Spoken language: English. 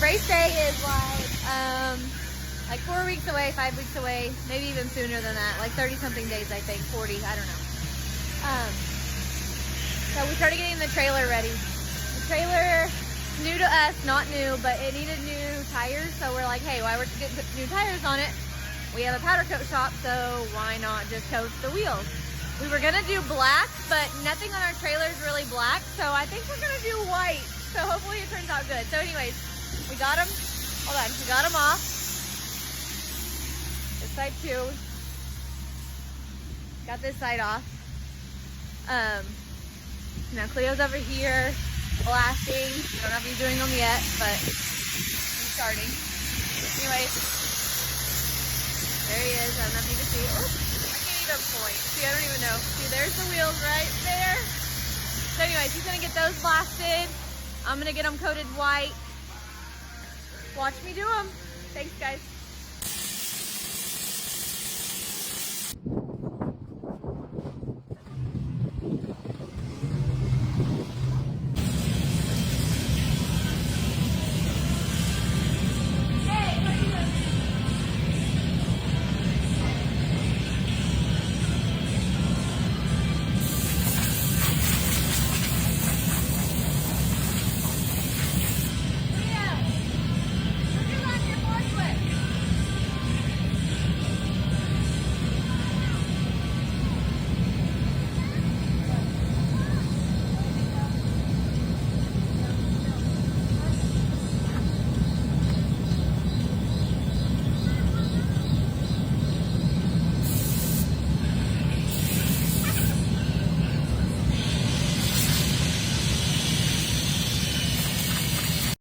race day is like 4 weeks away, 5 weeks away, maybe even sooner than that, like 30 something days, I think, 40, I don't know. So we started getting the trailer ready. The trailer, new to us, not new, but it needed new tires. So we're like, hey, why we're getting new tires on it? We have a powder coat shop, so why not just coat the wheels? We were gonna do black, but nothing on our trailer is really black, so I think we're gonna do white. So hopefully it turns out good. So anyways, we got them, hold on, we got them off. This side too. Got this side off. Now Cleo's over here blasting. I don't know if he's doing them yet, but he's starting. Anyways, there he is. I don't know if you can see. Oh, I can't even point. See, I don't even know. See, there's the wheels right there. So anyways, he's gonna get those blasted. I'm gonna get them coated white. Watch me do them. Thanks, guys.